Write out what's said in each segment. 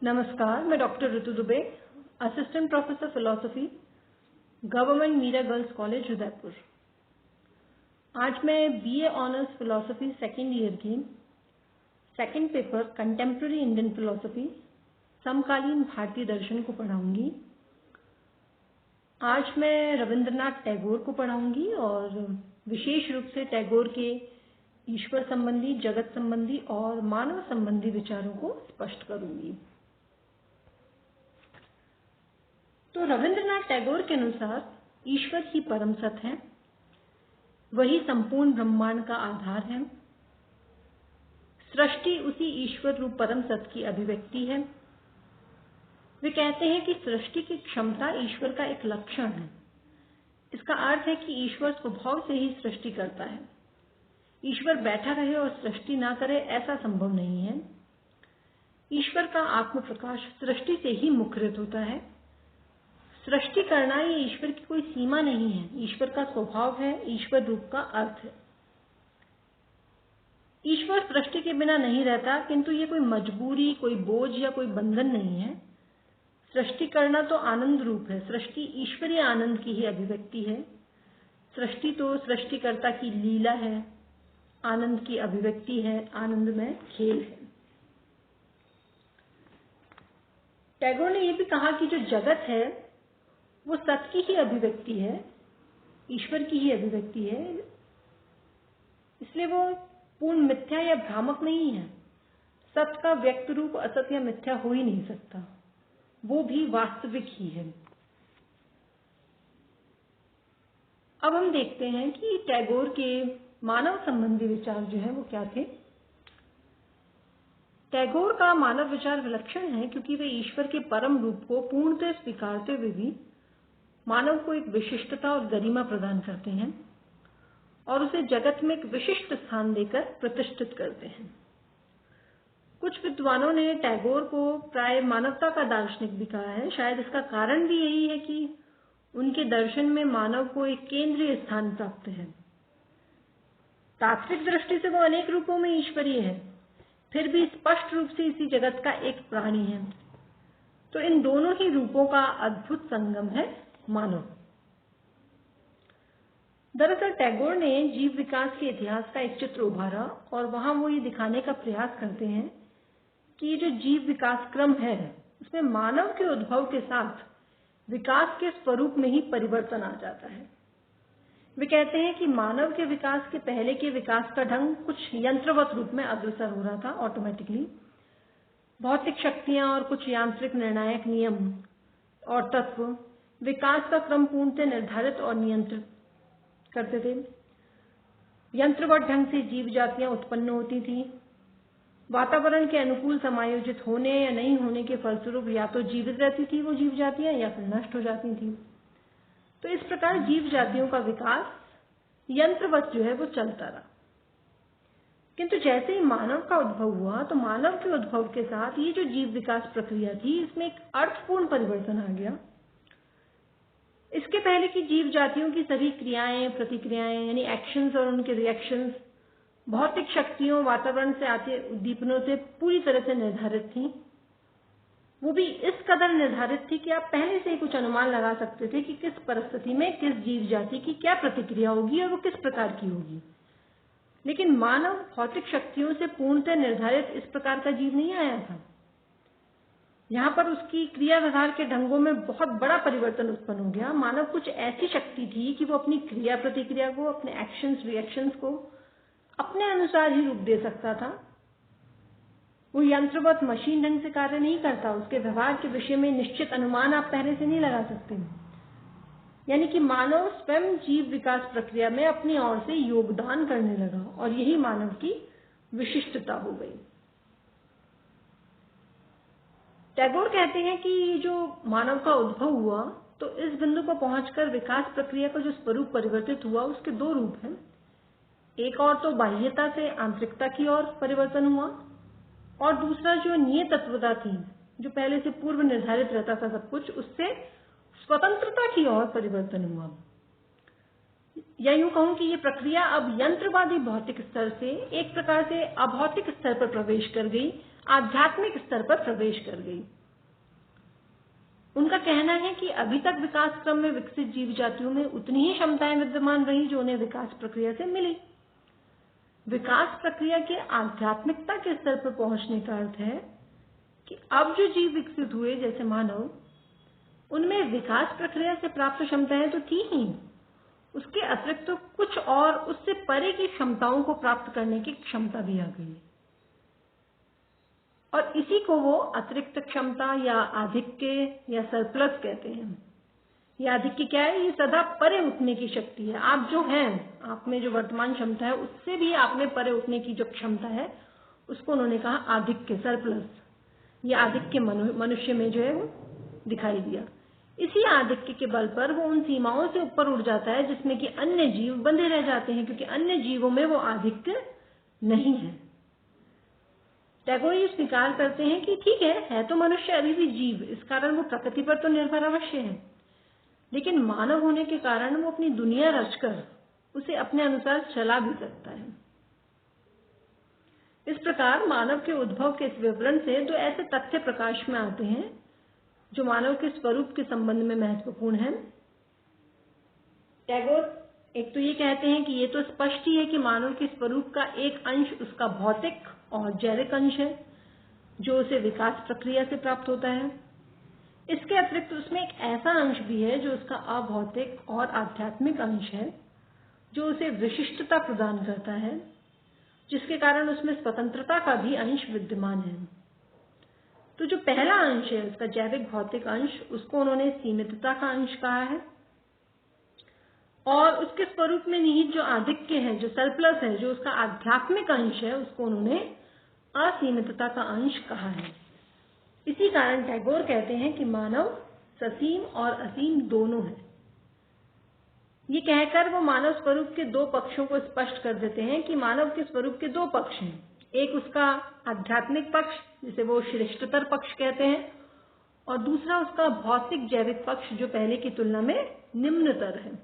नमस्कार, मैं doctor Ritu Dubey, assistant professor philosophy, government Meera girls college Udaipur. आज मैं BA honours philosophy second year की second paper contemporary Indian philosophy समकालीन भारतीय दर्शन को पढ़ाऊंगी। आज मैं रविंद्रनाथ टैगोर को पढ़ाऊंगी और विशेष रूप से टैगोर के ईश्वर संबंधी, जगत संबंधी और मानव संबंधी विचारों को स्पष्ट करूंगी। तो रविंद्रनाथ टैगोर के अनुसार ईश्वर ही परम सत्य है, वही संपूर्ण ब्रह्मांड का आधार है। सृष्टि उसी ईश्वर रूप परम सत्य की अभिव्यक्ति है। वे कहते हैं कि सृष्टि की क्षमता ईश्वर का एक लक्षण है। इसका अर्थ है कि ईश्वर स्वभाव से ही सृष्टि करता है। ईश्वर बैठा रहे और सृष्टि ना करे, ऐसा संभव नहीं है। ईश्वर का आत्म प्रकाश सृष्टि से ही मुखरित होता है। सृष्टि करना ये ईश्वर की कोई सीमा नहीं है, ईश्वर का स्वभाव है, ईश्वर रूप का अर्थ है। ईश्वर सृष्टि के बिना नहीं रहता, किंतु ये कोई मजबूरी, कोई बोझ या कोई बंधन नहीं है। सृष्टि करना तो आनंद रूप है। सृष्टि ईश्वरीय आनंद की ही अभिव्यक्ति है। सृष्टि तो सृष्टिकर्ता की लीला है, आनंद की अभिव्यक्ति है, आनंदमय खेल है। टैगोर ने यह भी कहा कि जो जगत है वो सत्य की ही अभिव्यक्ति है, ईश्वर की ही अभिव्यक्ति है, इसलिए वो पूर्ण मिथ्या या भ्रामक नहीं है। सत्य का व्यक्त रूप असत्य या मिथ्या हो ही नहीं सकता, वो भी वास्तविक ही है। अब हम देखते हैं कि टैगोर के मानव संबंधी विचार जो है वो क्या थे। टैगोर का मानव विचार विलक्षण है क्योंकि वे ईश्वर के परम रूप को पूर्णतः स्वीकारते हुए भी मानव को एक विशिष्टता और गरिमा प्रदान करते हैं और उसे जगत में एक विशिष्ट स्थान देकर प्रतिष्ठित करते हैं। कुछ विद्वानों ने टैगोर को प्राय मानवता का दार्शनिक भी कहा है। शायद इसका कारण भी यही है कि उनके दर्शन में मानव को एक केंद्रीय स्थान प्राप्त है। तात्विक दृष्टि से वो अनेक रूपों में ईश्वरीय है, फिर भी स्पष्ट रूप से इसी जगत का एक प्राणी है। तो इन दोनों ही रूपों का अद्भुत संगम है मानव। दरअसल टैगोर ने जीव विकास के इतिहास का एक चित्र उभारा और वहां वो ये दिखाने का प्रयास करते हैं कि ये जो जीव विकास क्रम है उसमें मानव के उद्भव के साथ विकास के स्वरूप में ही परिवर्तन आ जाता है। वे कहते हैं कि मानव के विकास के पहले के विकास का ढंग कुछ यंत्रवत रूप में अग्रसर हो रहा था ऑटोमेटिकली। भौतिक शक्तियां और कुछ यांत्रिक निर्णायक नियम और तत्व विकास का क्रम पूर्णतः निर्धारित और नियंत्रित करते थे। यंत्रवत ढंग से जीव जातियां उत्पन्न होती थी। वातावरण के अनुकूल समायोजित होने या नहीं होने के फलस्वरूप या तो जीवित रहती थी वो जीव जातियां या फिर नष्ट हो जाती थी। तो इस प्रकार जीव जातियों का विकास यंत्रवत जो है वो चलता रहा। किंतु जैसे ही मानव का उद्भव हुआ तो मानव के उद्भव के साथ ये जो जीव विकास प्रक्रिया थी इसमें एक अर्थपूर्ण परिवर्तन आ गया। इसके पहले की जीव जातियों की सभी क्रियाएं, प्रतिक्रियाएं यानी एक्शंस और उनके रिएक्शंस भौतिक शक्तियों, वातावरण से आते उद्दीपनों से पूरी तरह से निर्धारित थी। वो भी इस कदर निर्धारित थी कि आप पहले से ही कुछ अनुमान लगा सकते थे कि किस परिस्थिति में किस जीव जाति की क्या प्रतिक्रिया होगी और वो किस प्रकार की होगी। लेकिन मानव भौतिक शक्तियों से पूर्णतः निर्धारित इस प्रकार का जीव नहीं आया था। यहाँ पर उसकी क्रिया व्यवहार के ढंगों में बहुत बड़ा परिवर्तन उत्पन्न हो गया। मानव कुछ ऐसी शक्ति थी कि वो अपनी क्रिया प्रतिक्रिया को, अपने एक्शंस रिएक्शंस को अपने अनुसार ही रूप दे सकता था। वो यंत्रवत मशीन ढंग से कार्य नहीं करता। उसके व्यवहार के विषय में निश्चित अनुमान आप पहले से नहीं लगा सकते। यानी कि मानव स्वयं जीव विकास प्रक्रिया में अपनी ओर से योगदान करने लगा और यही मानव की विशिष्टता हो गई। टैगोर कहते हैं कि जो मानव का उद्भव हुआ तो इस बिंदु पर पहुंचकर विकास प्रक्रिया का जो स्वरूप परिवर्तित हुआ उसके दो रूप हैं। एक और तो बाह्यता से आंतरिकता की ओर परिवर्तन हुआ और दूसरा जो नियत तत्वता थी, जो पहले से पूर्व निर्धारित रहता था सब कुछ, उससे स्वतंत्रता की ओर परिवर्तन हुआ। या यूं कहूं कि ये प्रक्रिया अब यंत्रवादी भौतिक स्तर से एक प्रकार से अभौतिक स्तर पर प्रवेश कर गई, आध्यात्मिक स्तर पर प्रवेश कर गई। उनका कहना है कि अभी तक विकास क्रम में विकसित जीव जातियों में उतनी ही क्षमताएं विद्यमान रही जो उन्हें विकास प्रक्रिया से मिली। विकास प्रक्रिया के आध्यात्मिकता के स्तर पर पहुंचने का अर्थ है कि अब जो जीव विकसित हुए जैसे मानव, उनमें विकास प्रक्रिया से प्राप्त क्षमताएं तो थी ही, उसके अतिरिक्त तो कुछ और उससे परे की क्षमताओं को प्राप्त करने की क्षमता भी आ गई, और इसी को वो अतिरिक्त क्षमता या आधिक्य या सरप्लस कहते हैं। ये आधिक्य क्या है? ये सदा परे उठने की शक्ति है। आप जो हैं, आप में जो वर्तमान क्षमता है उससे भी आप में परे उठने की जो क्षमता है उसको उन्होंने कहा आधिक्य, सरप्लस। ये आधिक्य मनुष्य में जो है वो दिखाई दिया। इसी आधिक्य के बल पर वो उन सीमाओं से ऊपर उठ जाता है जिसमें कि अन्य जीव बंधे रह जाते हैं, क्योंकि अन्य जीवों में वो आधिक्य नहीं है। टैगोर ये स्वीकार करते हैं कि ठीक है तो मनुष्य अभी भी जीव, इस कारण वो प्रकृति पर तो निर्भर अवश्य है, लेकिन मानव होने के कारण वो अपनी दुनिया रचकर उसे अपने अनुसार चला भी सकता है। इस प्रकार मानव के उद्भव के इस विवरण से दो ऐसे तथ्य प्रकाश में आते हैं जो मानव के स्वरूप के संबंध में महत्वपूर्ण है। टैगोर एक तो ये कहते हैं कि ये तो स्पष्ट ही है कि मानव के स्वरूप का एक अंश उसका भौतिक और जैविक अंश है जो उसे विकास प्रक्रिया से प्राप्त होता है। इसके अतिरिक्त उसमें एक ऐसा अंश भी है जो उसका अभौतिक और आध्यात्मिक अंश है जो उसे विशिष्टता प्रदान करता है, जिसके कारण उसमें स्वतंत्रता का भी अंश विद्यमान है। तो जो पहला अंश है उसका जैविक भौतिक अंश, उसको उन्होंने सीमितता का अंश कहा है, और उसके स्वरूप में निहित जो आधिक्य है, जो सरप्लस है, जो उसका आध्यात्मिक अंश है, उसको उन्होंने असीमितता का अंश कहा है। इसी कारण टैगोर कहते हैं कि मानव ससीम और असीम दोनों है। ये कहकर वो मानव स्वरूप के दो पक्षों को स्पष्ट कर देते हैं कि मानव के स्वरूप के दो पक्ष हैं। एक उसका आध्यात्मिक पक्ष, जिसे वो श्रेष्ठतर पक्ष कहते हैं, और दूसरा उसका भौतिक जैविक पक्ष जो पहले की तुलना में निम्नतर है।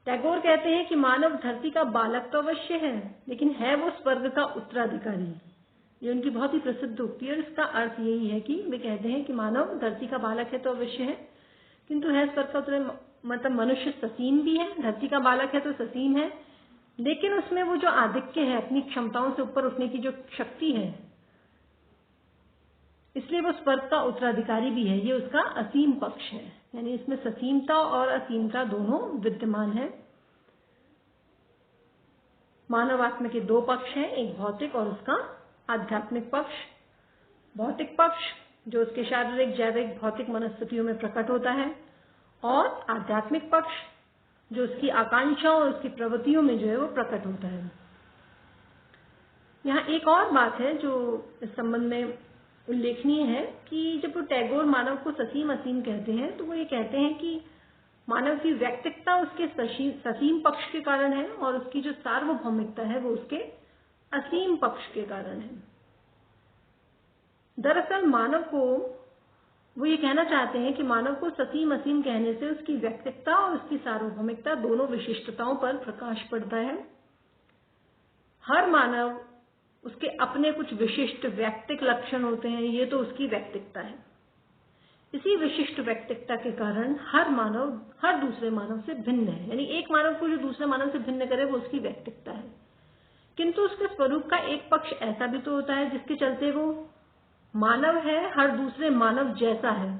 टैगोर कहते हैं कि मानव धरती का बालक तो अवश्य है, लेकिन है वो स्वर्ग का उत्तराधिकारी। ये उनकी बहुत ही प्रसिद्ध उक्ति है, और इसका अर्थ यही है कि वे कहते हैं कि मानव धरती का बालक है तो अवश्य है, किंतु है स्वर्ग का उत्तराधिकारी। मतलब मनुष्य ससीम भी है, धरती का बालक है तो ससीम है, लेकिन उसमें वो जो आधिक्य है, अपनी क्षमताओं से ऊपर उठने की जो शक्ति है, इसलिए वो स्वर्ग का उत्तराधिकारी भी है। ये उसका असीम पक्ष है, यानी इसमें ससीमता और असीमता दोनों विद्यमान है। मानव आत्मा के दो पक्ष हैं, एक भौतिक और उसका आध्यात्मिक पक्ष। भौतिक पक्ष जो उसके शारीरिक जैविक भौतिक मनस्थितियों में प्रकट होता है, और आध्यात्मिक पक्ष जो उसकी आकांक्षाओं और उसकी प्रवृत्तियों में जो है वो प्रकट होता है। यहाँ एक और बात है जो इस संबंध में उल्लेखनीय है कि जब वो टैगोर मानव को ससीम असीम कहते हैं, तो वो ये कहते हैं कि मानव की व्यक्तिकता उसके ससीम पक्ष के कारण है, और उसकी जो सार्वभौमिकता है वो उसके असीम पक्ष के कारण है। दरअसल मानव को वो ये कहना चाहते हैं कि मानव को ससीम असीम कहने से उसकी व्यक्तिकता और उसकी सार्वभौमिकता दोनों विशिष्टताओं पर प्रकाश पड़ता है। हर मानव उसके अपने कुछ विशिष्ट व्यक्तिक लक्षण होते हैं, ये तो उसकी व्यक्तिकता है। इसी विशिष्ट व्यक्तिकता के कारण हर मानव हर दूसरे मानव से भिन्न है, यानी एक मानव को जो दूसरे मानव से भिन्न करे वो उसकी व्यक्तिकता है। किंतु उसके स्वरूप का एक पक्ष ऐसा भी तो होता है जिसके चलते वो मानव है, हर दूसरे मानव जैसा है।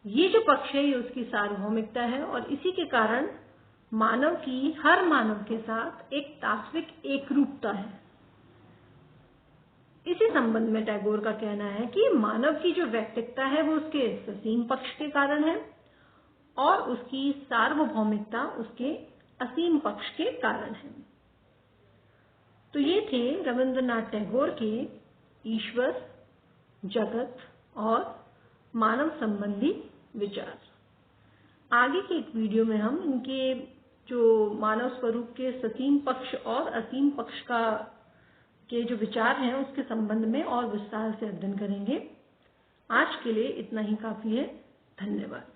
ये जो पक्ष है ये उसकी सार्वभौमिकता है, और इसी के कारण मानव की हर मानव के साथ एक तात्विक एकरूपता है। इसी संबंध में टैगोर का कहना है कि मानव की जो व्यक्तिकता है वो उसके ससीम पक्ष के कारण है, और उसकी सार्वभौमिकता उसके असीम पक्ष के कारण है। तो ये थे रविंद्रनाथ टैगोर के ईश्वर, जगत और मानव संबंधी विचार। आगे की एक वीडियो में हम इनके जो मानव स्वरूप के ससीम पक्ष और असीम पक्ष के जो विचार हैं उसके संबंध में और विस्तार से अध्ययन करेंगे। आज के लिए इतना ही काफी है। धन्यवाद।